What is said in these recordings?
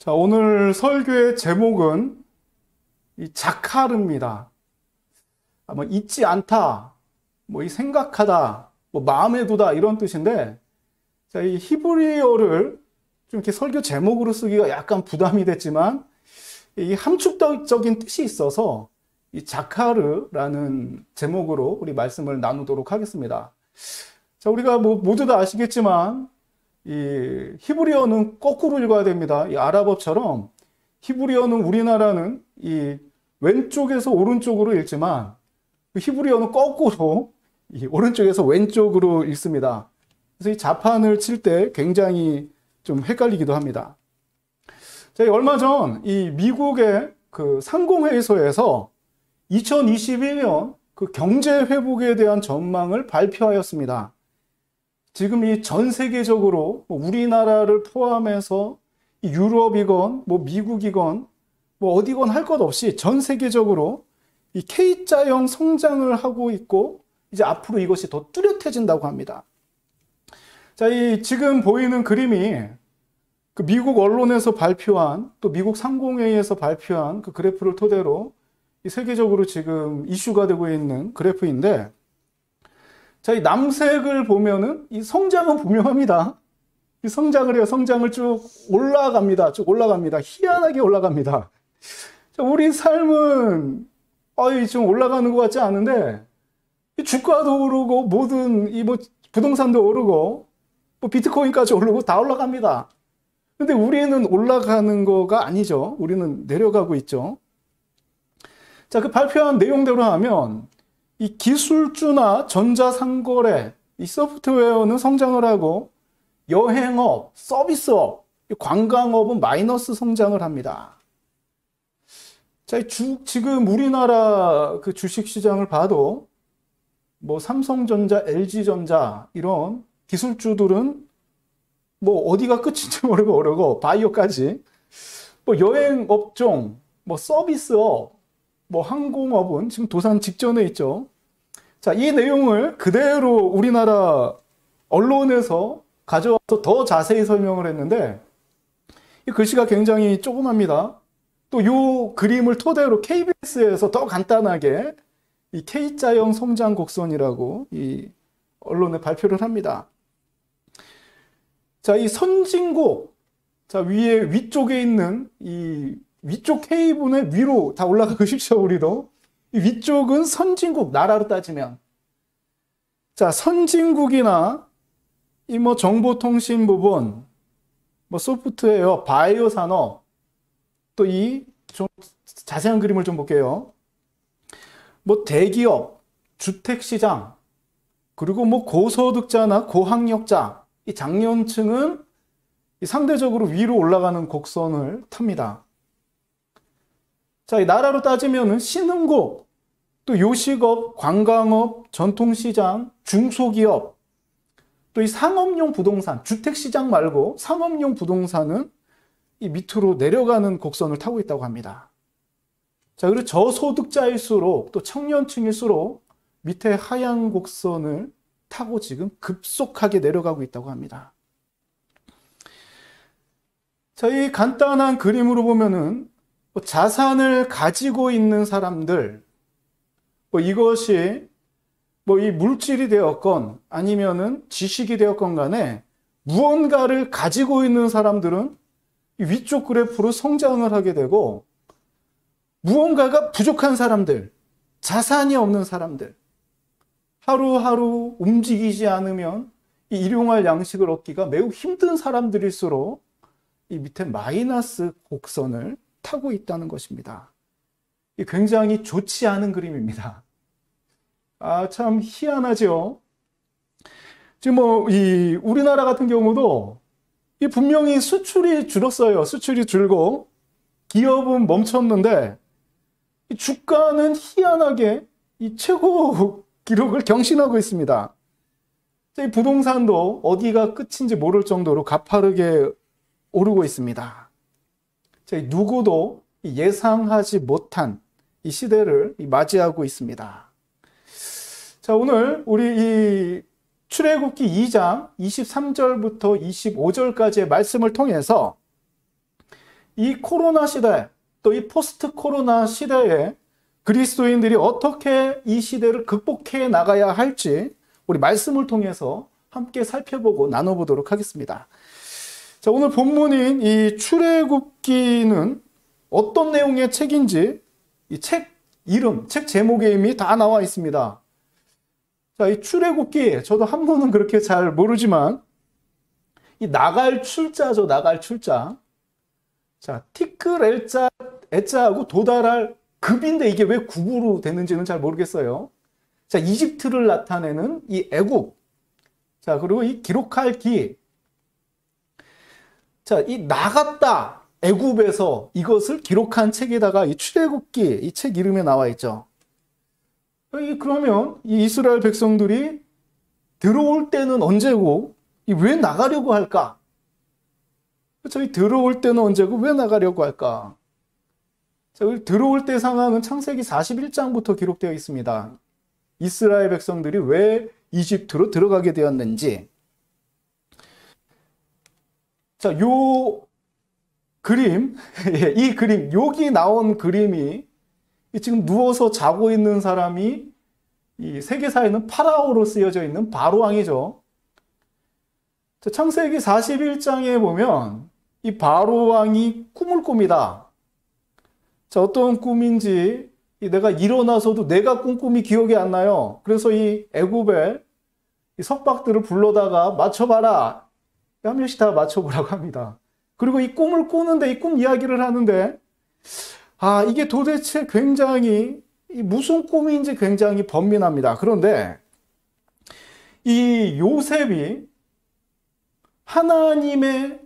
자, 오늘 설교의 제목은 이 자카르입니다. 뭐 잊지 않다, 뭐 이 생각하다, 뭐 마음에 두다 이런 뜻인데, 자, 이 히브리어를 좀 이렇게 설교 제목으로 쓰기가 약간 부담이 됐지만 이 함축적인 뜻이 있어서 이 자카르라는 제목으로 우리 말씀을 나누도록 하겠습니다. 자, 우리가 뭐 모두 다 아시겠지만 이 히브리어는 거꾸로 읽어야 됩니다. 이 아랍어처럼 히브리어는 우리나라는 이 왼쪽에서 오른쪽으로 읽지만 히브리어는 거꾸로 이 오른쪽에서 왼쪽으로 읽습니다. 그래서 이 자판을 칠 때 굉장히 좀 헷갈리기도 합니다. 자, 얼마 전 이 미국의 그 상공회의소에서 2021년 그 경제 회복에 대한 전망을 발표하였습니다. 지금 이 전 세계적으로 우리나라를 포함해서 유럽이건 뭐 미국이건 뭐 어디건 할 것 없이 전 세계적으로 이 K자형 성장을 하고 있고 이제 앞으로 이것이 더 뚜렷해진다고 합니다. 자, 이 지금 보이는 그림이 그 미국 언론에서 발표한 또 미국 상공회의에서 발표한 그 그래프를 토대로 이 세계적으로 지금 이슈가 되고 있는 그래프인데, 자, 이 남색을 보면은 이 성장은 분명합니다. 이 성장을 해요. 성장을 쭉 올라갑니다. 쭉 올라갑니다. 희한하게 올라갑니다. 자, 우리 삶은 지금 올라가는 것 같지 않은데 이 주가도 오르고 모든 이 뭐 부동산도 오르고 뭐 비트코인까지 오르고 다 올라갑니다. 근데 우리는 올라가는 거가 아니죠. 우리는 내려가고 있죠. 자, 그 발표한 내용대로 하면 이 기술주나 전자상거래, 이 소프트웨어는 성장을 하고 여행업, 서비스업, 관광업은 마이너스 성장을 합니다. 자, 지금 우리나라 그 주식시장을 봐도 뭐 삼성전자, LG전자 이런 기술주들은 뭐 어디가 끝인지 모르고 바이오까지 뭐 여행업종, 뭐 서비스업, 뭐 항공업은 지금 도산 직전에 있죠. 자, 이 내용을 그대로 우리나라 언론에서 가져와서 더 자세히 설명을 했는데 이 글씨가 굉장히 조그맣니다. 또 이 그림을 토대로 KBS에서 더 간단하게 이 K자형 성장 곡선이라고 이 언론에 발표를 합니다. 자, 이 선진국, 자, 위쪽에 있는 이 위쪽 K분의 위로 다 올라가고 싶죠, 우리도. 이 위쪽은 선진국, 나라로 따지면. 자, 선진국이나 이 뭐 정보통신 부분, 뭐 소프트웨어, 바이오 산업, 또 이 좀 자세한 그림을 좀 볼게요. 뭐 대기업, 주택시장, 그리고 뭐 고소득자나 고학력자, 이 장년층은 상대적으로 위로 올라가는 곡선을 탑니다. 자, 이 나라로 따지면은 신흥국, 또 요식업, 관광업, 전통시장, 중소기업, 또 이 상업용 부동산, 주택시장 말고 상업용 부동산은 이 밑으로 내려가는 곡선을 타고 있다고 합니다. 자, 그리고 저소득자일수록 또 청년층일수록 밑에 하향 곡선을 타고 지금 급속하게 내려가고 있다고 합니다. 자, 이 간단한 그림으로 보면은 자산을 가지고 있는 사람들, 이것이 이 물질이 되었건 아니면은 지식이 되었건 간에 무언가를 가지고 있는 사람들은 위쪽 그래프로 성장을 하게 되고, 무언가가 부족한 사람들, 자산이 없는 사람들, 하루하루 움직이지 않으면 이 일용할 양식을 얻기가 매우 힘든 사람들일수록 이 밑에 마이너스 곡선을 타고 있다는 것입니다. 이 굉장히 좋지 않은 그림입니다. 아, 참 희한하죠. 지금 이 우리나라 같은 경우도 이 분명히 수출이 줄었어요. 수출이 줄고 기업은 멈췄는데 이 주가는 희한하게 이 최고 기록을 경신하고 있습니다. 이 부동산도 어디가 끝인지 모를 정도로 가파르게 오르고 있습니다. 누구도 예상하지 못한 이 시대를 맞이하고 있습니다. 자, 오늘 우리 이 출애굽기 2장 23절부터 25절까지의 말씀을 통해서 이 코로나 시대, 또 이 포스트 코로나 시대에 그리스도인들이 어떻게 이 시대를 극복해 나가야 할지 우리 말씀을 통해서 함께 살펴보고 나눠보도록 하겠습니다. 자, 오늘 본문인 이 출애굽기는 어떤 내용의 책인지 이 책 이름, 책 제목에 이미 다 나와 있습니다. 자, 이 출애굽기 저도 한문은 그렇게 잘 모르지만 이 나갈 출자죠, 나갈 출자. 자, 티끌 애자하고 도달할 급인데 이게 왜 국으로 되는지는 잘 모르겠어요. 자, 이집트를 나타내는 이 애굽. 자, 그리고 이 기록할 기. 자, 이 나갔다 애굽에서 이것을 기록한 책에다가 이 출애굽기 이 책 이름에 나와 있죠. 그러면 이 이스라엘 백성들이 들어올 때는 언제고 왜 나가려고 할까? 저희 들어올 때는 언제고 왜 나가려고 할까? 자, 들어올 때 상황은 창세기 41장부터 기록되어 있습니다. 이스라엘 백성들이 왜 이집트로 들어가게 되었는지. 자, 요 그림, 이 그림, 여기 나온 그림이 지금 누워서 자고 있는 사람이 이 세계사에는 파라오로 쓰여져 있는 바로 왕이죠. 자, 창세기 41장에 보면 이 바로 왕이 꿈을 꿉니다. 자, 어떤 꿈인지 내가 일어나서도 내가 꾼 꿈이 기억이 안 나요. 그래서 이 애굽의 이 석박들을 불러다가 맞춰봐라. 한 명씩 다 맞춰보라고 합니다. 그리고 이 꿈을 꾸는데 이 꿈 이야기를 하는데 이게 도대체 굉장히 무슨 꿈인지 굉장히 번민합니다. 그런데 이 요셉이 하나님의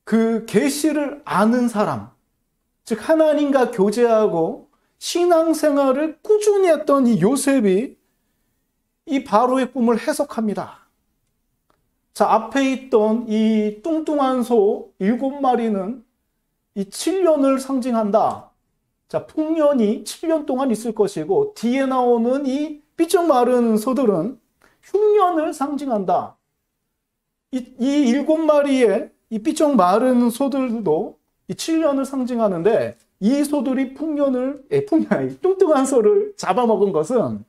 그 계시를 아는 사람, 즉 하나님과 교제하고 신앙생활을 꾸준히 했던 이 요셉이 이 바로의 꿈을 해석합니다. 자, 앞에 있던 이 뚱뚱한 소 7마리는 이 7년을 상징한다. 자, 풍년이 7년 동안 있을 것이고 뒤에 나오는 이 삐쩍 마른 소들은 흉년을 상징한다. 이 7마리의 이 삐쩍 마른 소들도 이 7년을 상징하는데 이 소들이 뚱뚱한 소를 잡아먹은 것은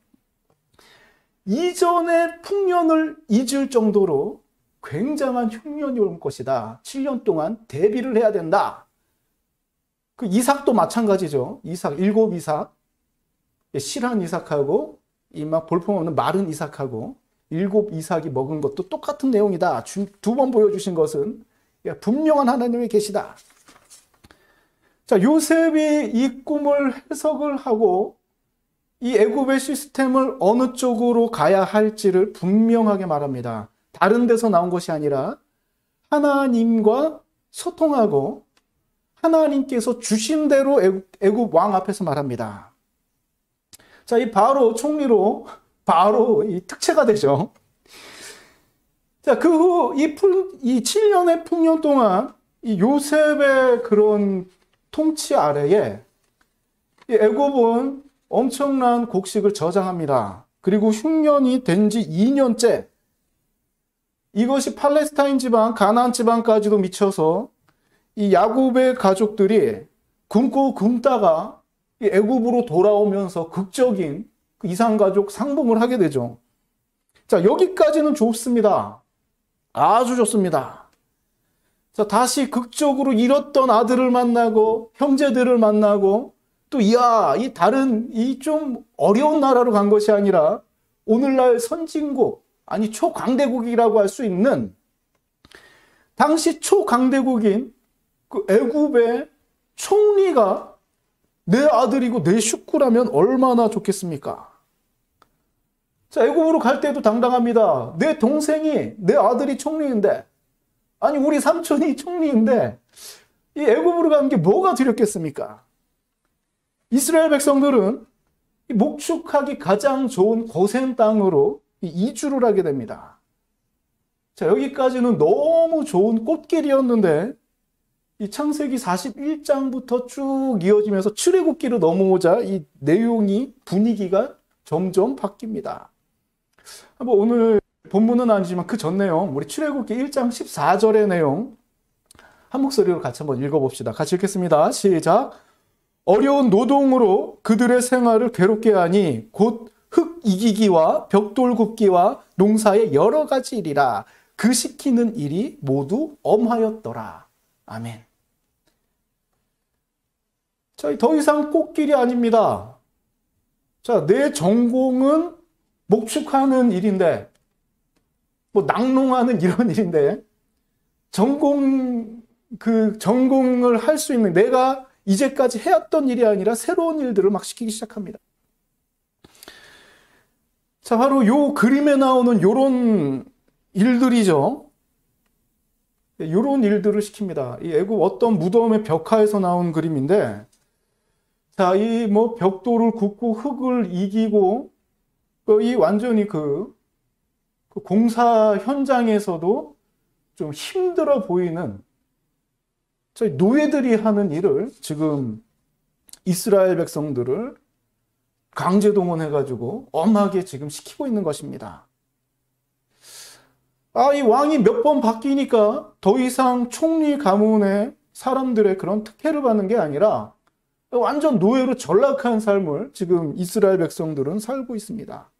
이전의 풍년을 잊을 정도로 굉장한 흉년이 올 것이다. 7년 동안 대비를 해야 된다. 그 이삭도 마찬가지죠. 이삭, 7이삭. 실한 이삭하고 이 막 볼품없는 마른 이삭하고 7이삭이 먹은 것도 똑같은 내용이다. 2번 보여주신 것은 분명한 하나님의 계시다. 자, 요셉이 이 꿈을 해석을 하고 이 애굽의 시스템을 어느 쪽으로 가야 할지를 분명하게 말합니다. 다른 데서 나온 것이 아니라 하나님과 소통하고 하나님께서 주신 대로 애굽 왕 앞에서 말합니다. 자, 이 바로 총리로 바로 이 특채가 되죠. 자, 그 후 이 7년의 풍년 동안 이 요셉의 그런 통치 아래에 이 애굽은 엄청난 곡식을 저장합니다. 그리고 흉년이 된 지 2년째 이것이 팔레스타인 지방, 가나안 지방까지도 미쳐서 이 야곱의 가족들이 굶고 굶다가 이 애굽으로 돌아오면서 극적인 그 이산가족 상봉을 하게 되죠. 자, 여기까지는 좋습니다. 아주 좋습니다. 자, 다시 극적으로 잃었던 아들을 만나고 형제들을 만나고 또 이 다른 이 좀 어려운 나라로 간 것이 아니라 오늘날 선진국, 아니 초강대국이라고 할 수 있는 당시 초강대국인 그 애굽의 총리가 내 아들이고 내 식구라면 얼마나 좋겠습니까? 자, 애굽으로 갈 때도 당당합니다. 내 동생이, 내 아들이 총리인데, 아니 우리 삼촌이 총리인데 이 애굽으로 가는 게 뭐가 두렵겠습니까? 이스라엘 백성들은 목축하기 가장 좋은 고센 땅으로 이주를 하게 됩니다. 자, 여기까지는 너무 좋은 꽃길이었는데 이 창세기 41장부터 쭉 이어지면서 출애굽기로 넘어오자 이 내용이 분위기가 점점 바뀝니다. 한번 오늘 본문은 아니지만 그 전 내용, 우리 출애굽기 1장 14절의 내용 한 목소리로 같이 한번 읽어봅시다. 같이 읽겠습니다. 시작. 어려운 노동으로 그들의 생활을 괴롭게 하니 곧 흙 이기기와 벽돌 굽기와 농사의 여러 가지 일이라. 그 시키는 일이 모두 엄하였더라. 아멘. 자, 더 이상 꽃길이 아닙니다. 자, 내 전공은 목축하는 일인데, 뭐 낙농하는 이런 일인데, 전공을 할 수 있는, 내가 이제까지 해왔던 일이 아니라 새로운 일들을 막 시키기 시작합니다. 자, 바로 요 그림에 나오는 요런 일들이죠. 요런 일들을 시킵니다. 이 애굽 어떤 무덤의 벽화에서 나온 그림인데, 자, 이 뭐 벽돌을 굽고 흙을 이기고, 이 완전히 그 공사 현장에서도 좀 힘들어 보이는 저희 노예들이 하는 일을 지금 이스라엘 백성들을 강제 동원해가지고 엄하게 지금 시키고 있는 것입니다. 이 왕이 몇 번 바뀌니까 더 이상 총리 가문의 사람들의 그런 특혜를 받는 게 아니라 완전 노예로 전락한 삶을 지금 이스라엘 백성들은 살고 있습니다.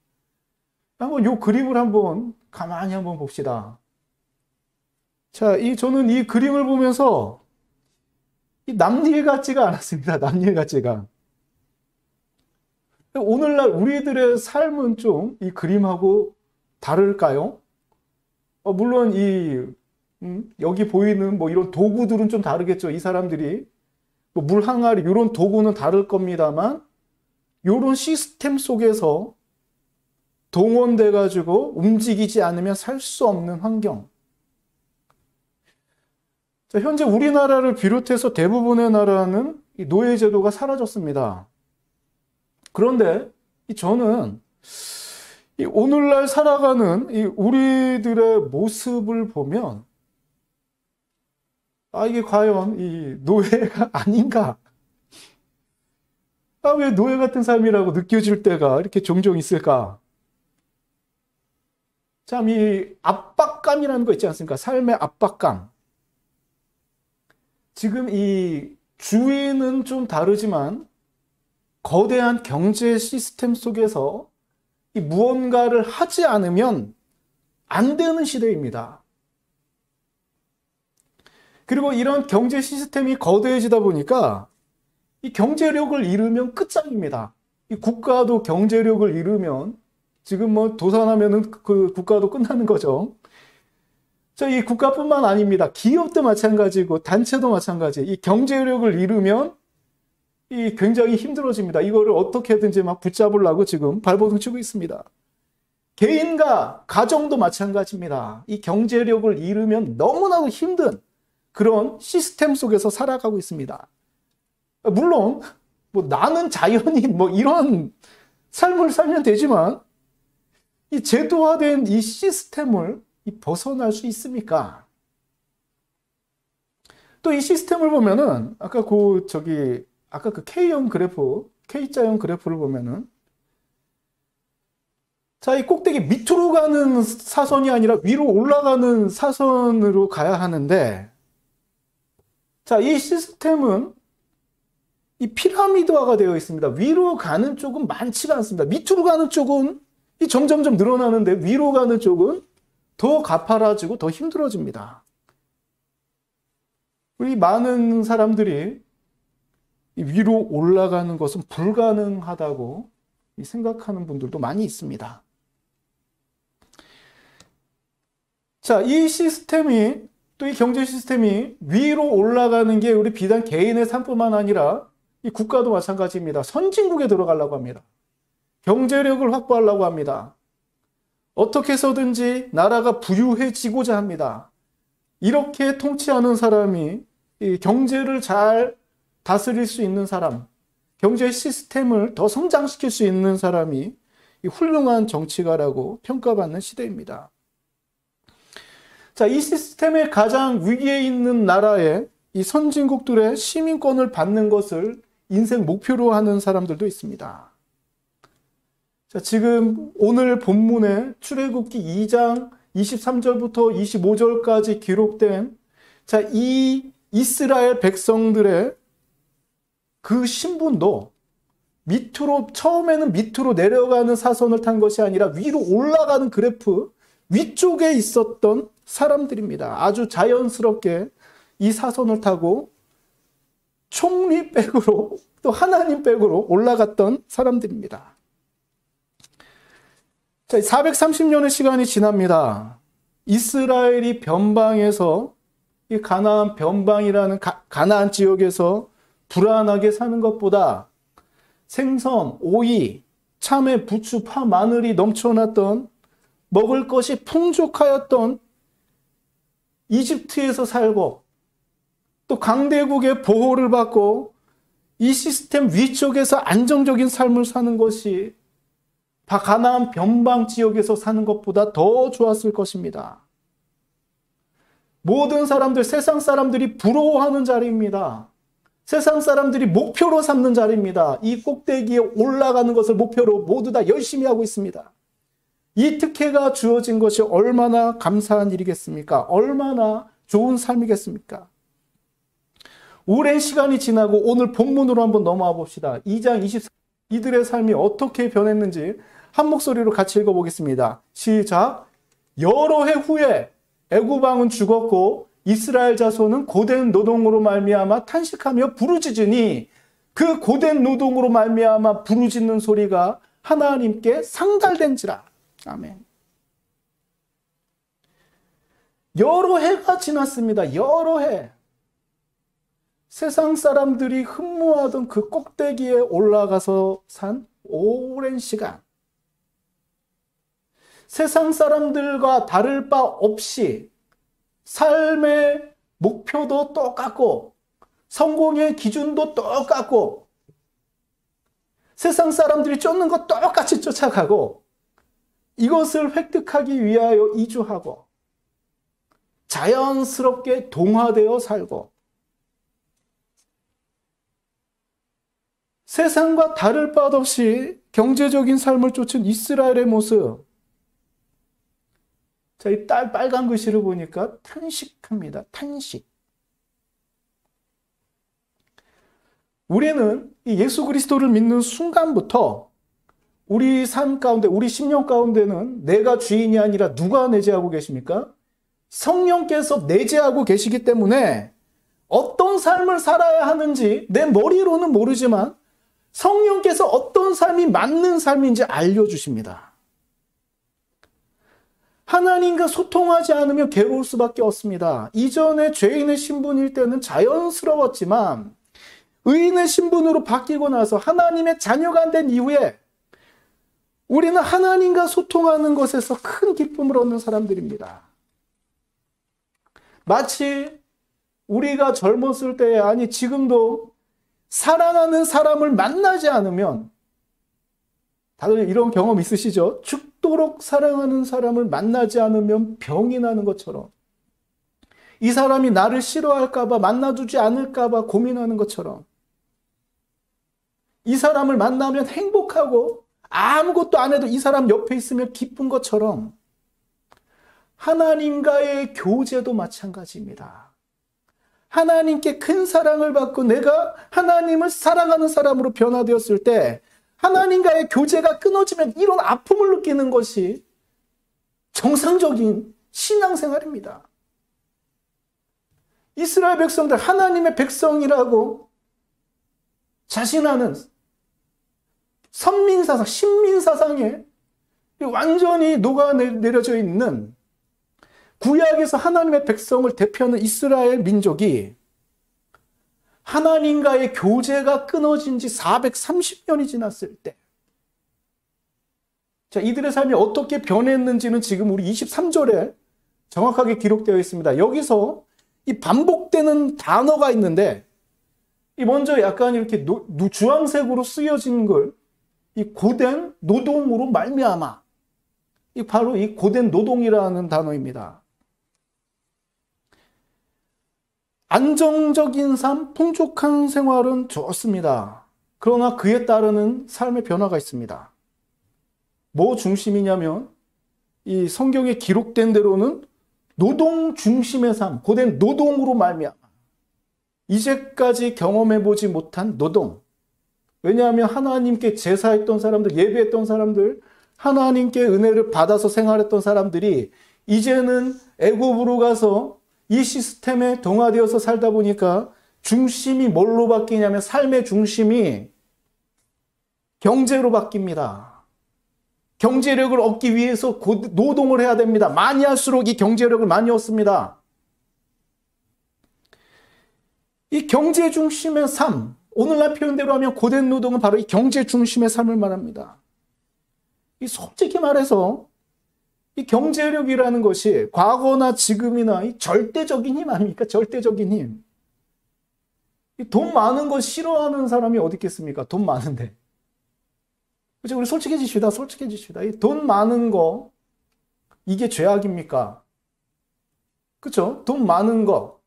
한번 이 그림을 한번 가만히 한번 봅시다. 자, 저는 이 그림을 보면서 남일 같지가 않았습니다. 남일 같지가. 오늘날 우리들의 삶은 좀 이 그림하고 다를까요? 물론 여기 보이는 뭐 이런 도구들은 좀 다르겠죠. 이 사람들이 뭐 물 항아리 이런 도구는 다를 겁니다만 이런 시스템 속에서 동원돼 가지고 움직이지 않으면 살 수 없는 환경. 자, 현재 우리나라를 비롯해서 대부분의 나라는 이 노예제도가 사라졌습니다. 그런데 저는 오늘날 살아가는 우리들의 모습을 보면 이게 과연 이 노예가 아닌가? 왜 노예 같은 삶이라고 느껴질 때가 이렇게 종종 있을까? 참 이 압박감이라는 거 있지 않습니까? 삶의 압박감. 지금 이 주위는 좀 다르지만 거대한 경제 시스템 속에서 이 무언가를 하지 않으면 안 되는 시대입니다. 그리고 이런 경제 시스템이 거대해지다 보니까 이 경제력을 잃으면 끝장입니다. 이 국가도 경제력을 잃으면 지금 뭐 도산하면은 그 국가도 끝나는 거죠. 이 국가뿐만 아닙니다. 기업도 마찬가지고 단체도 마찬가지. 이 경제력을 잃으면 굉장히 힘들어집니다. 이거를 어떻게든지 막 붙잡으려고 지금 발버둥 치고 있습니다. 개인과 가정도 마찬가지입니다. 이 경제력을 잃으면 너무나도 힘든 그런 시스템 속에서 살아가고 있습니다. 물론 뭐 나는 자연인 뭐 이런 삶을 살면 되지만 이 제도화된 이 시스템을 벗어날 수 있습니까? 또 이 시스템을 보면은 아까 그 K형 그래프, K자형 그래프를 보면은 자, 이 꼭대기 밑으로 가는 사선이 아니라 위로 올라가는 사선으로 가야 하는데 자, 이 시스템은 이 피라미드화가 되어 있습니다. 위로 가는 쪽은 많지가 않습니다. 밑으로 가는 쪽은 점점점 늘어나는데 위로 가는 쪽은 더 가파라지고 더 힘들어집니다. 우리 많은 사람들이 위로 올라가는 것은 불가능하다고 생각하는 분들도 많이 있습니다. 자, 이 시스템이 또 이 경제 시스템이 위로 올라가는 게 우리 비단 개인의 삶뿐만 아니라 이 국가도 마찬가지입니다. 선진국에 들어가려고 합니다. 경제력을 확보하려고 합니다. 어떻게 해서든지 나라가 부유해지고자 합니다. 이렇게 통치하는 사람이 이 경제를 잘 다스릴 수 있는 사람, 경제 시스템을 더 성장시킬 수 있는 사람이 이 훌륭한 정치가라고 평가받는 시대입니다. 자, 이 시스템의 가장 위기에 있는 나라의 이 선진국들의 시민권을 받는 것을 인생 목표로 하는 사람들도 있습니다. 자, 지금 오늘 본문에 출애굽기 2장 23절부터 25절까지 기록된 자, 이 이스라엘 백성들의 그 신분도 밑으로, 처음에는 밑으로 내려가는 사선을 탄 것이 아니라 위로 올라가는 그래프 위쪽에 있었던 사람들입니다. 아주 자연스럽게 이 사선을 타고 총리 백으로 또 하나님 백으로 올라갔던 사람들입니다. 자, 430년의 시간이 지납니다. 이스라엘이 변방에서 이 가나안 변방이라는 가나안 지역에서 불안하게 사는 것보다 생선, 오이, 참외, 부추, 파, 마늘이 넘쳐났던 먹을 것이 풍족하였던 이집트에서 살고 또 강대국의 보호를 받고 이 시스템 위쪽에서 안정적인 삶을 사는 것이 가나안 변방 지역에서 사는 것보다 더 좋았을 것입니다. 모든 사람들, 세상 사람들이 부러워하는 자리입니다. 세상 사람들이 목표로 삼는 자리입니다. 이 꼭대기에 올라가는 것을 목표로 모두 다 열심히 하고 있습니다. 이 특혜가 주어진 것이 얼마나 감사한 일이겠습니까? 얼마나 좋은 삶이겠습니까? 오랜 시간이 지나고 오늘 본문으로 한번 넘어와 봅시다. 2장 24절, 이들의 삶이 어떻게 변했는지 한 목소리로 같이 읽어보겠습니다. 시작. 여러 해 후에 애굽 왕은 죽었고 이스라엘 자손은 고된 노동으로 말미암아 탄식하며 부르짖으니 그 고된 노동으로 말미암아 부르짖는 소리가 하나님께 상달된지라. 아멘. 여러 해가 지났습니다. 여러 해. 세상 사람들이 흠모하던 그 꼭대기에 올라가서 산 오랜 시간. 세상 사람들과 다를 바 없이 삶의 목표도 똑같고 성공의 기준도 똑같고 세상 사람들이 쫓는 것 똑같이 쫓아가고 이것을 획득하기 위하여 이주하고 자연스럽게 동화되어 살고 세상과 다를 바 없이 경제적인 삶을 쫓은 이스라엘의 모습. 자, 이 빨간 글씨를 보니까 탄식합니다. 탄식. 우리는 이 예수 그리스도를 믿는 순간부터 우리 삶 가운데, 우리 심령 가운데는 내가 주인이 아니라 누가 내재하고 계십니까? 성령께서 내재하고 계시기 때문에 어떤 삶을 살아야 하는지 내 머리로는 모르지만 성령께서 어떤 삶이 맞는 삶인지 알려주십니다. 하나님과 소통하지 않으면 괴로울 수밖에 없습니다. 이전에 죄인의 신분일 때는 자연스러웠지만 의인의 신분으로 바뀌고 나서 하나님의 자녀가 된 이후에 우리는 하나님과 소통하는 것에서 큰 기쁨을 얻는 사람들입니다. 마치 우리가 젊었을 때, 아니 지금도 사랑하는 사람을 만나지 않으면, 다들 이런 경험 있으시죠? 죽도록 사랑하는 사람을 만나지 않으면 병이 나는 것처럼, 이 사람이 나를 싫어할까봐, 만나주지 않을까봐 고민하는 것처럼, 이 사람을 만나면 행복하고 아무것도 안 해도 이 사람 옆에 있으면 기쁜 것처럼 하나님과의 교제도 마찬가지입니다. 하나님께 큰 사랑을 받고 내가 하나님을 사랑하는 사람으로 변화되었을 때 하나님과의 교제가 끊어지면 이런 아픔을 느끼는 것이 정상적인 신앙생활입니다. 이스라엘 백성들, 하나님의 백성이라고 자신하는 선민사상, 신민사상에 완전히 녹아내려져 있는 구약에서 하나님의 백성을 대표하는 이스라엘 민족이 하나님과의 교제가 끊어진 지 430년이 지났을 때, 자, 이들의 삶이 어떻게 변했는지는 지금 우리 23절에 정확하게 기록되어 있습니다. 여기서 이 반복되는 단어가 있는데, 이 먼저 약간 이렇게 주황색으로 쓰여진 걸, 이 고된 노동으로 말미암아, 이 바로 이 고된 노동이라는 단어입니다. 안정적인 삶, 풍족한 생활은 좋습니다. 그러나 그에 따르는 삶의 변화가 있습니다. 뭐 중심이냐면 이 성경에 기록된 대로는 노동 중심의 삶, 고된 노동으로 말미암아 이제까지 경험해보지 못한 노동. 왜냐하면 하나님께 제사했던 사람들, 예배했던 사람들, 하나님께 은혜를 받아서 생활했던 사람들이 이제는 애굽으로 가서 이 시스템에 동화되어서 살다 보니까 중심이 뭘로 바뀌냐면 삶의 중심이 경제로 바뀝니다. 경제력을 얻기 위해서 노동을 해야 됩니다. 많이 할수록 이 경제력을 많이 얻습니다. 이 경제 중심의 삶, 오늘날 표현대로 하면 고된 노동은 바로 이 경제 중심의 삶을 말합니다. 이 솔직히 말해서 이 경제력이라는 것이 과거나 지금이나 이 절대적인 힘 아닙니까? 절대적인 힘. 이 돈 많은 거 싫어하는 사람이 어디 있겠습니까? 돈 많은데. 그렇죠? 우리 솔직해지십시다. 솔직해지십시다. 이 돈 많은 거 이게 죄악입니까? 그렇죠? 돈 많은 거.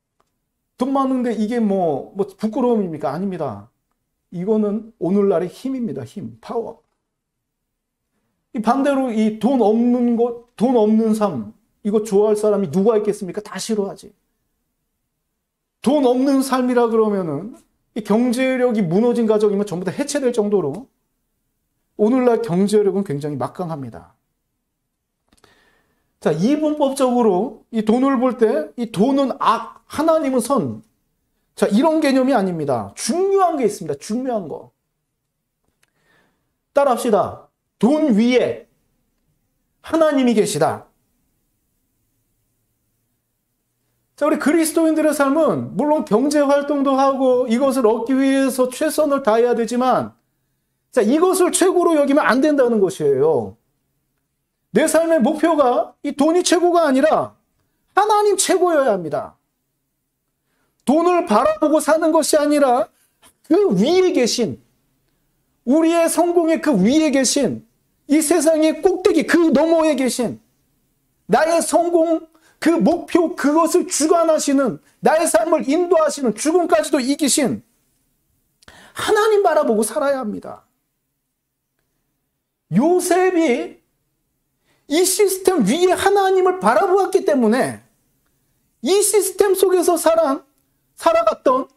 돈 많은데 이게 뭐 부끄러움입니까? 아닙니다. 이거는 오늘날의 힘입니다. 힘, 파워. 이 반대로 이 돈 없는 것, 돈 없는 삶, 이거 좋아할 사람이 누가 있겠습니까? 다 싫어하지. 돈 없는 삶이라 그러면은 이 경제력이 무너진 가정이면 전부 다 해체될 정도로 오늘날 경제력은 굉장히 막강합니다. 자, 이분법적으로 이 돈을 볼 때 이 돈은 악, 하나님은 선. 자, 이런 개념이 아닙니다. 중요한 게 있습니다. 중요한 거. 따라합시다. 돈 위에 하나님이 계시다. 자, 우리 그리스도인들의 삶은 물론 경제 활동도 하고 이것을 얻기 위해서 최선을 다해야 되지만 자, 이것을 최고로 여기면 안 된다는 것이에요. 내 삶의 목표가 이 돈이 최고가 아니라 하나님 최고여야 합니다. 돈을 바라보고 사는 것이 아니라 그 위에 계신, 우리의 성공의 그 위에 계신, 이 세상의 꼭대기 그 너머에 계신, 나의 성공 그 목표 그것을 주관하시는, 나의 삶을 인도하시는, 죽음까지도 이기신 하나님 바라보고 살아야 합니다. 요셉이 이 시스템 위에 하나님을 바라보았기 때문에 이 시스템 속에서 살아갔던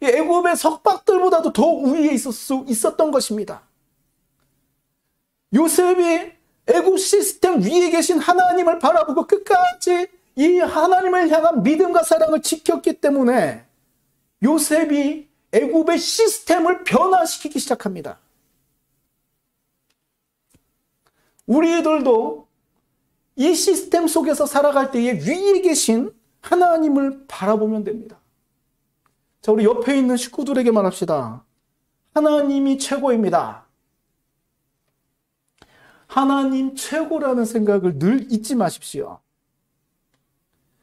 애굽의 석박들보다도 더 위에 있을 수 있었던 것입니다. 요셉이 애굽 시스템 위에 계신 하나님을 바라보고 끝까지 이 하나님을 향한 믿음과 사랑을 지켰기 때문에 요셉이 애굽의 시스템을 변화시키기 시작합니다. 우리들도 이 시스템 속에서 살아갈 때에 위에 계신 하나님을 바라보면 됩니다. 자, 우리 옆에 있는 식구들에게 말합시다. 하나님이 최고입니다. 하나님 최고라는 생각을 늘 잊지 마십시오.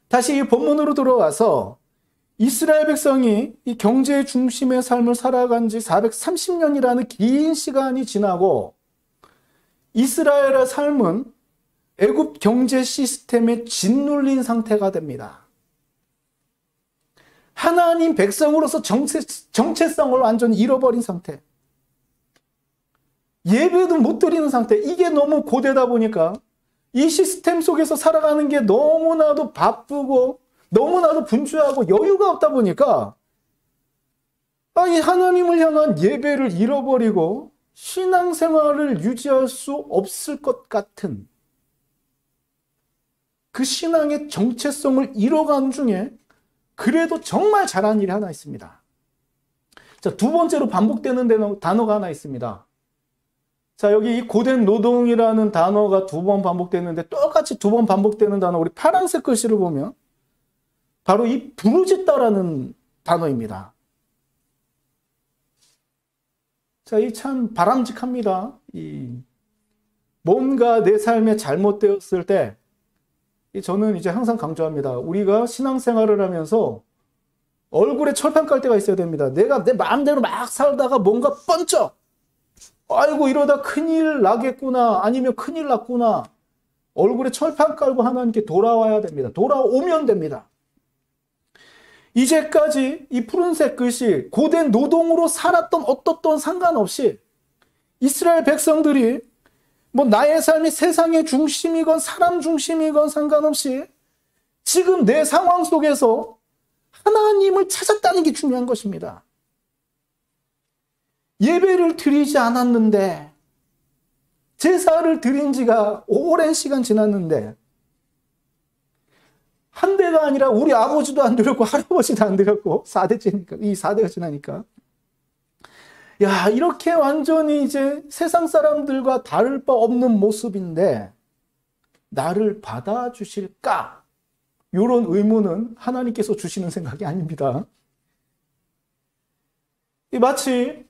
다시 이 본문으로 들어와서 이스라엘 백성이 이 경제 중심의 삶을 살아간 지 430년이라는 긴 시간이 지나고 이스라엘의 삶은 애굽 경제 시스템에 짓눌린 상태가 됩니다. 하나님 백성으로서 정체성을 완전히 잃어버린 상태. 예배도 못 드리는 상태. 이게 너무 고되다 보니까 이 시스템 속에서 살아가는 게 너무나도 바쁘고 너무나도 분주하고 여유가 없다 보니까 이 하나님을 향한 예배를 잃어버리고 신앙생활을 유지할 수 없을 것 같은 그 신앙의 정체성을 잃어간 중에 그래도 정말 잘한 일이 하나 있습니다. 자, 두 번째로 반복되는 단어가 하나 있습니다. 자, 여기 이 고된 노동이라는 단어가 두 번 반복되는데 똑같이 두 번 반복되는 단어, 우리 파란색 글씨를 보면 바로 이 부르짖다라는 단어입니다. 자, 이 참 바람직합니다. 뭔가 내 삶에 잘못되었을 때 저는 이제 항상 강조합니다. 우리가 신앙생활을 하면서 얼굴에 철판 깔 때가 있어야 됩니다. 내가 내 마음대로 막 살다가 뭔가 번쩍 아이고 이러다 큰일 나겠구나, 아니면 큰일 났구나, 얼굴에 철판 깔고 하나님께 돌아와야 됩니다. 돌아오면 됩니다. 이제까지 이 푸른색 글씨 고된 노동으로 살았던 어떻던 상관없이 이스라엘 백성들이 뭐 나의 삶이 세상의 중심이건 사람 중심이건 상관없이 지금 내 상황 속에서 하나님을 하나님을 찾았다는 게 중요한 것입니다. 예배를 드리지 않았는데, 제사를 드린 지가 오랜 시간 지났는데, 한 대가 아니라 우리 아버지도 안 드렸고 할아버지도 안 드렸고 4대째니까, 이 4대가 지나니까, 야, 이렇게 완전히 이제 세상 사람들과 다를 바 없는 모습인데 나를 받아주실까? 이런 의문은 하나님께서 주시는 생각이 아닙니다. 마치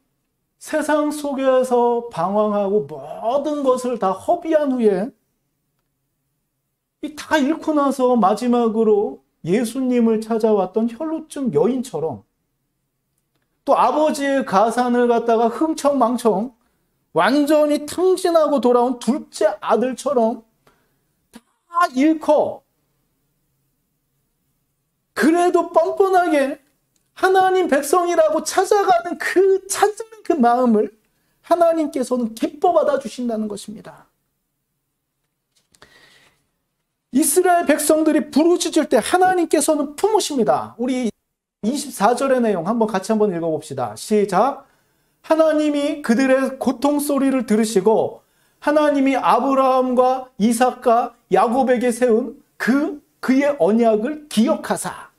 세상 속에서 방황하고 모든 것을 다 허비한 후에 다 잃고 나서 마지막으로 예수님을 찾아왔던 혈루증 여인처럼, 또 아버지의 가산을 갖다가 흥청망청 완전히 탕진하고 돌아온 둘째 아들처럼 다 잃고, 그래도 뻔뻔하게 하나님 백성이라고 찾아가는 찾는 그 마음을 하나님께서는 기뻐 받아주신다는 것입니다. 이스라엘 백성들이 부르짖을 때 하나님께서는 품으십니다. 우리 24절의 내용 같이 한번 읽어봅시다. 시작. 하나님이 그들의 고통 소리를 들으시고 하나님이 아브라함과 이삭과 야곱에게 세운 그의 언약을 기억하사.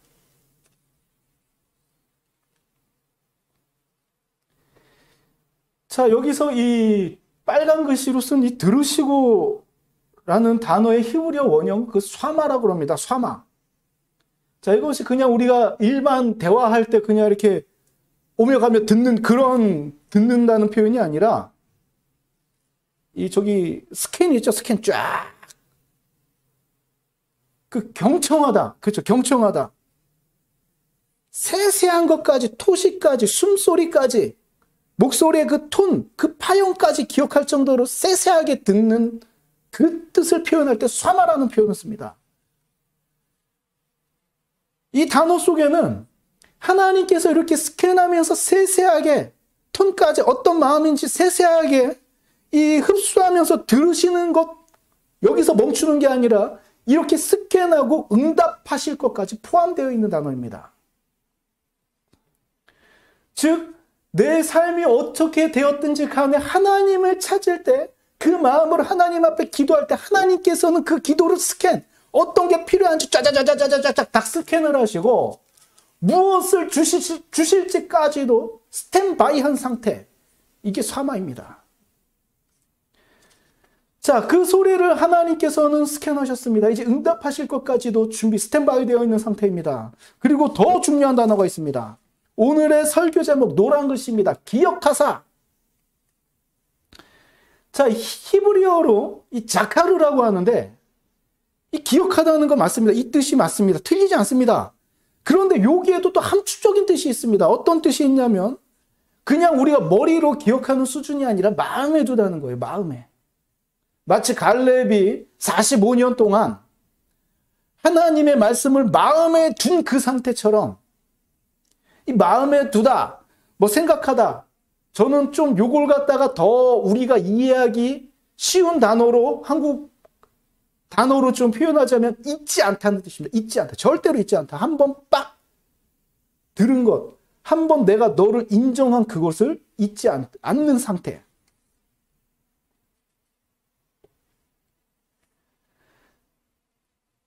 자, 여기서 이 빨간 글씨로 쓴 이 들으시고 라는 단어의 히브리어 원형, 그 쏴마라고 합니다. 쏴마. 자, 이것이 그냥 우리가 일반 대화할 때 그냥 이렇게 오며 가며 듣는다는 표현이 아니라, 저기 스캔이 있죠? 스캔 쫙. 경청하다. 그렇죠. 경청하다. 세세한 것까지, 토시까지, 숨소리까지, 목소리의 그 톤, 그 파형까지 기억할 정도로 세세하게 듣는 그 뜻을 표현할 때 쏴마라는 표현을 씁니다. 이 단어 속에는 하나님께서 이렇게 스캔하면서 세세하게 톤까지 어떤 마음인지 세세하게 흡수하면서 들으시는 것, 여기서 멈추는 게 아니라 이렇게 스캔하고 응답하실 것까지 포함되어 있는 단어입니다. 즉, 내 삶이 어떻게 되었든지 간에 하나님을 찾을 때, 그 마음으로 하나님 앞에 기도할 때 하나님께서는 그 기도를 어떤 게 필요한지 짜자자자자자자 딱 스캔을 하시고 무엇을 주실지까지도 스탠바이한 상태. 이게 쏴마입니다. 자, 그 소리를 하나님께서는 스캔하셨습니다. 이제 응답하실 것까지도 스탠바이 되어 있는 상태입니다. 그리고 더 중요한 단어가 있습니다. 오늘의 설교 제목 노란 글씨입니다. 기억하사. 자, 히브리어로 이 자카르라고 하는데, 이 기억하다는 거 맞습니다. 이 뜻이 맞습니다. 틀리지 않습니다. 그런데 여기에도 또 함축적인 뜻이 있습니다. 어떤 뜻이 있냐면, 그냥 우리가 머리로 기억하는 수준이 아니라 마음에 두다는 거예요. 마음에. 마치 갈렙이 45년 동안 하나님의 말씀을 마음에 둔 그 상태처럼, 이 마음에 두다, 생각하다, 저는 좀 요걸 갖다가 더 우리가 이해하기 쉬운 단어로, 한국 단어로 좀 표현하자면 잊지 않다는 뜻입니다. 잊지 않다. 절대로 잊지 않다. 한번 빡 들은 것, 한번 내가 너를 인정한 그것을 잊지 않는 상태.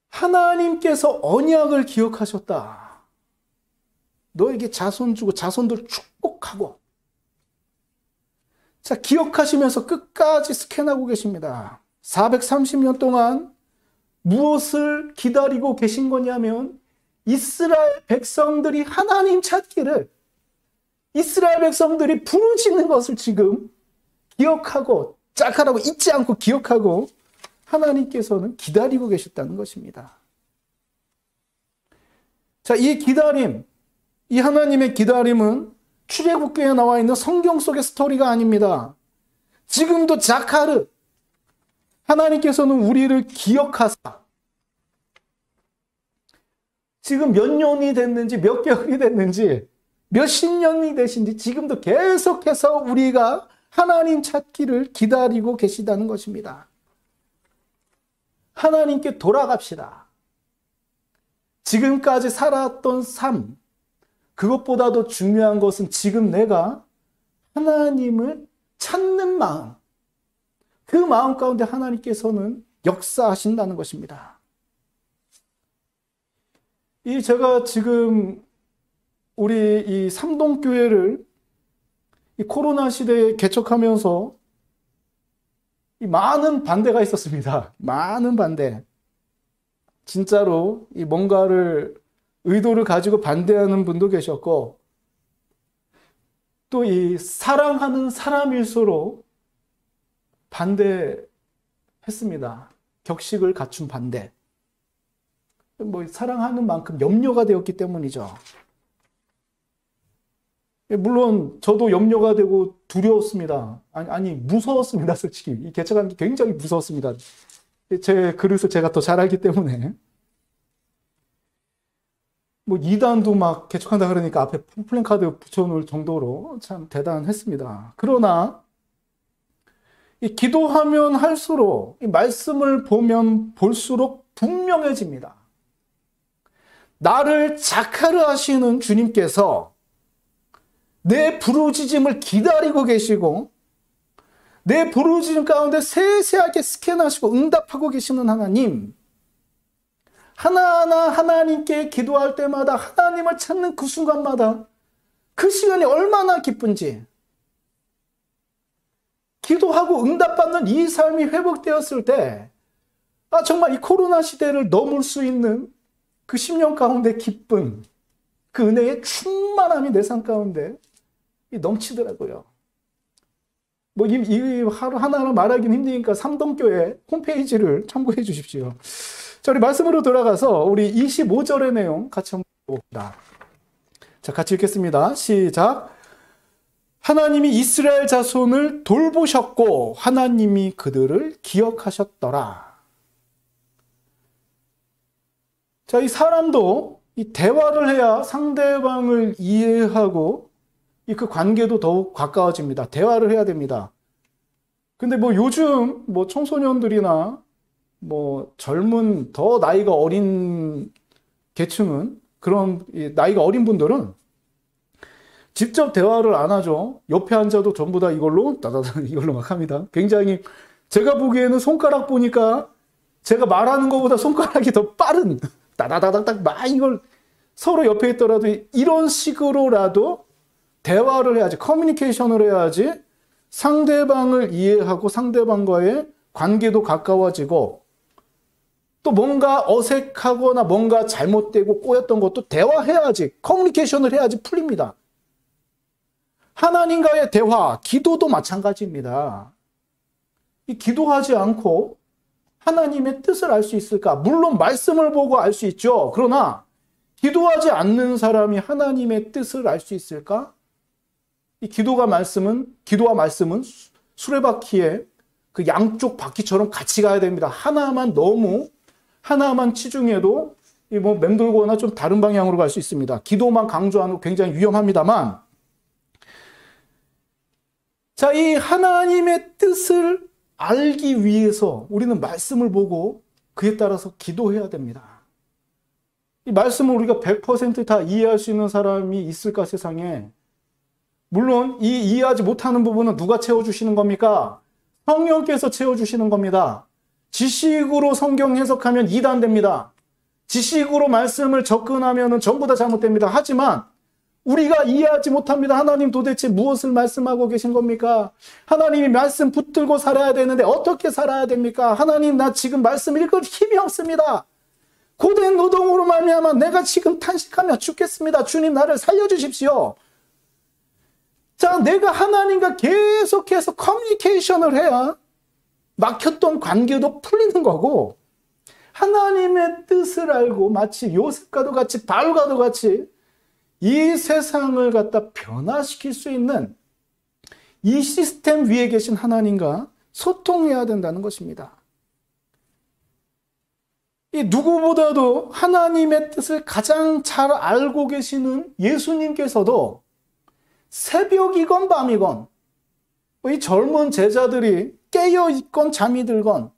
하나님께서 언약을 기억하셨다. 너에게 자손 주고 자손들 축복하고. 자, 기억하시면서 끝까지 스캔하고 계십니다. 430년 동안 무엇을 기다리고 계신 거냐면, 이스라엘 백성들이 하나님 찾기를, 이스라엘 백성들이 부르짖는 것을 지금 기억하고, 짝하라고 잊지 않고 기억하고 하나님께서는 기다리고 계셨다는 것입니다. 자, 이 기다림, 이 하나님의 기다림은 출애굽기에 나와 있는 성경 속의 스토리가 아닙니다. 지금도 자카르, 하나님께서는 우리를 기억하사, 지금 몇 년이 됐는지, 몇 개월이 됐는지, 몇십 년이 되신지 지금도 계속해서 우리가 하나님 찾기를 기다리고 계시다는 것입니다. 하나님께 돌아갑시다. 지금까지 살았던 삶, 그것보다도 중요한 것은 지금 내가 하나님을 찾는 마음, 그 마음 가운데 하나님께서는 역사하신다는 것입니다. 제가 지금 우리 이 삼동교회를 이 코로나 시대에 개척하면서 이 많은 반대가 있었습니다. 많은 반대. 진짜로 이 뭔가를 의도를 가지고 반대하는 분도 계셨고, 또 이 사랑하는 사람일수록 반대했습니다. 격식을 갖춘 반대. 뭐 사랑하는 만큼 염려가 되었기 때문이죠. 물론 저도 염려가 되고 두려웠습니다. 아니 무서웠습니다. 솔직히 이 개척하는 게 굉장히 무서웠습니다. 제 그릇을 제가 더 잘 알기 때문에. 뭐 이단도 막 개척한다 그러니까 앞에 플랜카드 붙여놓을 정도로 참 대단했습니다. 그러나 이 기도하면 할수록, 이 말씀을 보면 볼수록 분명해집니다. 나를 자카르 하시는 주님께서 내 부르짖음을 기다리고 계시고, 내 부르짖음 가운데 세세하게 스캔하시고 응답하고 계시는 하나님, 하나하나 하나님께 기도할 때마다 하나님을 찾는 그 순간마다 그 시간이 얼마나 기쁜지, 기도하고 응답받는 이 삶이 회복되었을 때 정말 이 코로나 시대를 넘을 수 있는 그 10년 가운데 기쁨, 그 은혜의 충만함이 내 삶 가운데 넘치더라고요. 뭐 이 하나하나 말하기는 힘드니까 삼동교회 홈페이지를 참고해 주십시오. 자, 우리 말씀으로 돌아가서 우리 25절의 내용 같이 한번 봅니다. 자, 같이 읽겠습니다. 시작. 하나님이 이스라엘 자손을 돌보셨고 하나님이 그들을 기억하셨더라. 자, 이 사람도 이 대화를 해야 상대방을 이해하고 그 관계도 더욱 가까워집니다. 대화를 해야 됩니다. 근데 뭐 요즘 뭐 청소년들이나 뭐 젊은 더 나이가 어린 계층은, 그런 나이가 어린 분들은 직접 대화를 안 하죠. 옆에 앉아도 전부 다 이걸로 따다다 이걸로 막 합니다. 굉장히 제가 보기에는 손가락 보니까 제가 말하는 것보다 손가락이 더 빠른, 따다다닥 막 이걸 서로 옆에 있더라도 이런 식으로라도 대화를 해야지, 커뮤니케이션을 해야지 상대방을 이해하고 상대방과의 관계도 가까워지고, 또 뭔가 어색하거나 뭔가 잘못되고 꼬였던 것도 대화해야지, 커뮤니케이션을 해야지 풀립니다. 하나님과의 대화, 기도도 마찬가지입니다. 이 기도하지 않고 하나님의 뜻을 알 수 있을까? 물론 말씀을 보고 알 수 있죠. 그러나 기도하지 않는 사람이 하나님의 뜻을 알 수 있을까? 이 기도와 말씀은 수레바퀴의 그 양쪽 바퀴처럼 같이 가야 됩니다. 하나만 치중해도 뭐 맴돌거나 좀 다른 방향으로 갈 수 있습니다. 기도만 강조하는 거 굉장히 위험합니다만, 자, 이 하나님의 뜻을 알기 위해서 우리는 말씀을 보고 그에 따라서 기도해야 됩니다. 이 말씀을 우리가 100% 다 이해할 수 있는 사람이 있을까, 세상에? 물론 이해하지 못하는 부분은 누가 채워주시는 겁니까? 성령께서 채워주시는 겁니다. 지식으로 성경 해석하면 이단됩니다. 지식으로 말씀을 접근하면 전부 다 잘못됩니다. 하지만 우리가 이해하지 못합니다. 하나님 도대체 무엇을 말씀하고 계신 겁니까? 하나님이 말씀 붙들고 살아야 되는데 어떻게 살아야 됩니까? 하나님, 나 지금 말씀 읽을 힘이 없습니다. 고된 노동으로 말미암아 내가 지금 탄식하며 죽겠습니다. 주님, 나를 살려주십시오. 자, 내가 하나님과 계속해서 커뮤니케이션을 해야 막혔던 관계도 풀리는 거고, 하나님의 뜻을 알고 마치 요셉과도 같이 바울과도 같이 이 세상을 갖다 변화시킬 수 있는 이 시스템 위에 계신 하나님과 소통해야 된다는 것입니다. 이 누구보다도 하나님의 뜻을 가장 잘 알고 계시는 예수님께서도 새벽이건 밤이건 이 젊은 제자들이 깨어있건 잠이 들건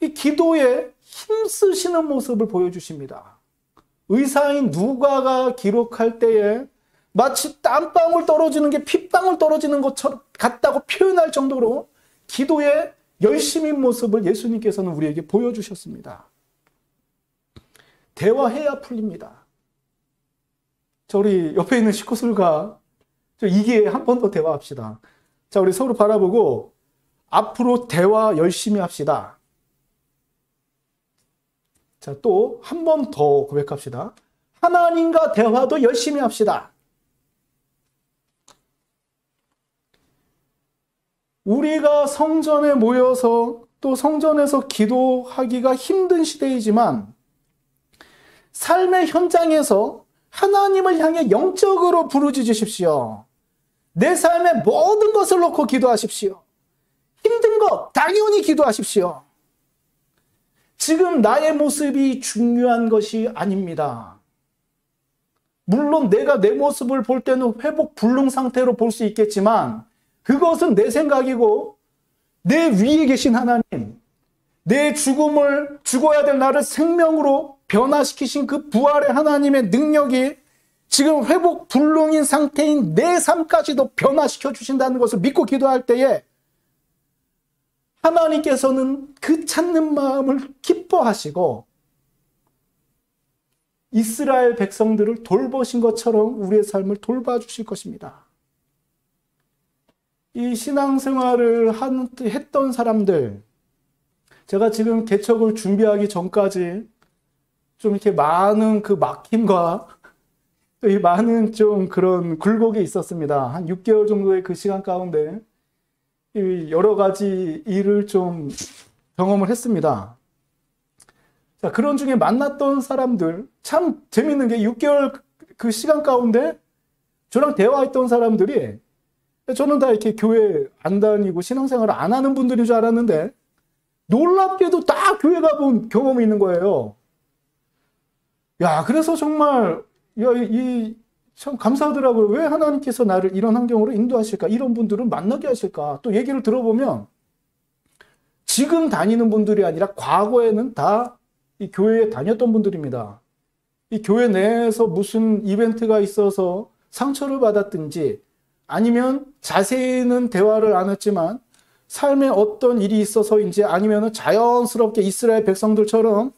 이 기도에 힘쓰시는 모습을 보여주십니다. 의사인 누가가 기록할 때에 마치 땀방울 떨어지는 게 핏방울 떨어지는 것처럼 같다고 표현할 정도로 기도의 열심인 모습을 예수님께서는 우리에게 보여주셨습니다. 대화해야 풀립니다. 자, 우리 옆에 있는 식구들과 이게 한 번 더 대화합시다. 자, 우리 서로 바라보고 앞으로 대화 열심히 합시다. 자, 또 한 번 더 고백합시다. 하나님과 대화도 열심히 합시다. 우리가 성전에 모여서 또 성전에서 기도하기가 힘든 시대이지만 삶의 현장에서 하나님을 향해 영적으로 부르짖으십시오. 내 삶의 모든 것을 놓고 기도하십시오. 힘든 것 당연히 기도하십시오. 지금 나의 모습이 중요한 것이 아닙니다. 물론 내가 내 모습을 볼 때는 회복 불능 상태로 볼 수 있겠지만 그것은 내 생각이고 내 위에 계신 하나님, 내 죽어야 될 나를 생명으로 변화시키신 그 부활의 하나님의 능력이 지금 회복 불능인 상태인 내 삶까지도 변화시켜 주신다는 것을 믿고 기도할 때에 하나님께서는 그 찾는 마음을 기뻐하시고 이스라엘 백성들을 돌보신 것처럼 우리의 삶을 돌봐주실 것입니다. 이 신앙생활을 했던 사람들, 제가 지금 개척을 준비하기 전까지 좀 이렇게 많은 그 막힘과 또 이 많은 좀 그런 굴곡이 있었습니다. 한 6개월 정도의 그 시간 가운데 여러 가지 일을 좀 경험을 했습니다. 자, 그런 중에 만났던 사람들, 참 재밌는 게 6개월 그 시간 가운데 저랑 대화했던 사람들이 저는 다 이렇게 교회 안 다니고 신앙생활을 안 하는 분들인 줄 알았는데 놀랍게도 다 교회 가본 경험이 있는 거예요. 야, 그래서 정말 참 감사하더라고요. 왜 하나님께서 나를 이런 환경으로 인도하실까? 이런 분들은 만나게 하실까? 또 얘기를 들어보면 지금 다니는 분들이 아니라 과거에는 다 이 교회에 다녔던 분들입니다. 이 교회 내에서 무슨 이벤트가 있어서 상처를 받았든지 아니면 자세히는 대화를 안 했지만 삶에 어떤 일이 있어서인지 아니면 자연스럽게 이스라엘 백성들처럼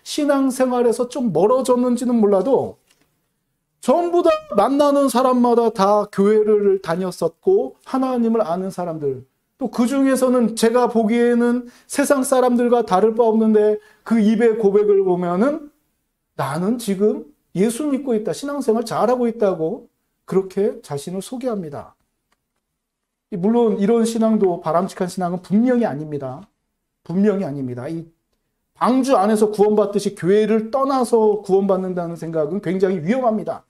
신앙생활에서 좀 멀어졌는지는 몰라도 전부 다 만나는 사람마다 다 교회를 다녔었고 하나님을 아는 사람들, 또 그 중에서는 제가 보기에는 세상 사람들과 다를 바 없는데 그 입의 고백을 보면은 나는 지금 예수 믿고 있다, 신앙생활 잘하고 있다고 그렇게 자신을 소개합니다. 물론 이런 신앙도 바람직한 신앙은 분명히 아닙니다. 분명히 아닙니다. 이 방주 안에서 구원받듯이 교회를 떠나서 구원받는다는 생각은 굉장히 위험합니다.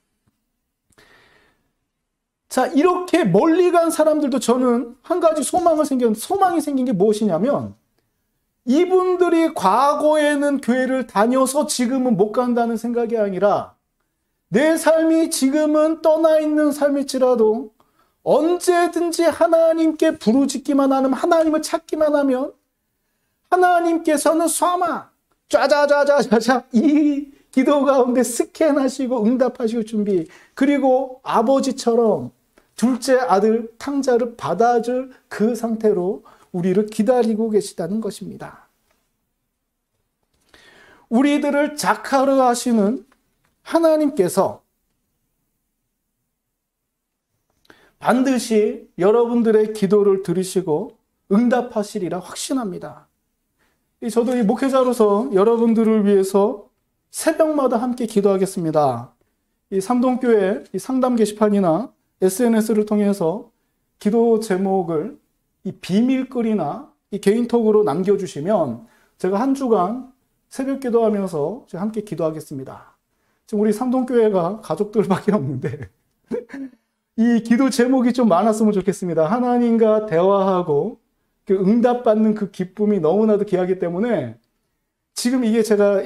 자, 이렇게 멀리 간 사람들도 저는 한 가지 소망이 생긴 게 무엇이냐면 이분들이 과거에는 교회를 다녀서 지금은 못 간다는 생각이 아니라 내 삶이 지금은 떠나 있는 삶일지라도 언제든지 하나님께 부르짖기만 하면, 하나님을 찾기만 하면 하나님께서는 쏴마 짜자자자자자 이 기도 가운데 스캔하시고 응답하시고 준비, 그리고 아버지처럼 둘째 아들 탕자를 받아줄 그 상태로 우리를 기다리고 계시다는 것입니다. 우리들을 자카르 하시는 하나님께서 반드시 여러분들의 기도를 들으시고 응답하시리라 확신합니다. 저도 이 목회자로서 여러분들을 위해서 새벽마다 함께 기도하겠습니다. 이 삼동교회 이 상담 게시판이나 SNS를 통해서 기도 제목을 이 비밀글이나 이 개인톡으로 남겨주시면 제가 한 주간 새벽 기도하면서 함께 기도하겠습니다. 지금 우리 삼동교회가 가족들밖에 없는데 이 기도 제목이 좀 많았으면 좋겠습니다. 하나님과 대화하고 그 응답받는 그 기쁨이 너무나도 귀하기 때문에 지금 이게 제가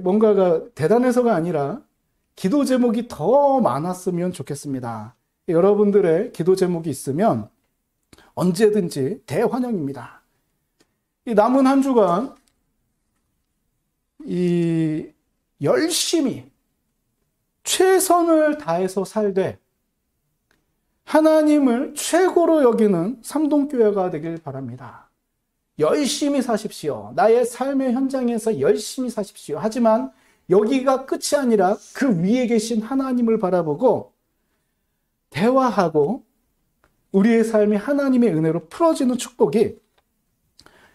뭔가가 대단해서가 아니라 기도 제목이 더 많았으면 좋겠습니다. 여러분들의 기도 제목이 있으면 언제든지 대환영입니다. 이 남은 한 주간 열심히 최선을 다해서 살되 하나님을 최고로 여기는 삼동교회가 되길 바랍니다. 열심히 사십시오. 나의 삶의 현장에서 열심히 사십시오. 하지만 여기가 끝이 아니라 그 위에 계신 하나님을 바라보고 대화하고 우리의 삶이 하나님의 은혜로 풀어지는 축복이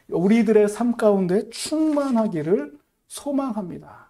우리들의 삶 가운데 충만하기를 소망합니다.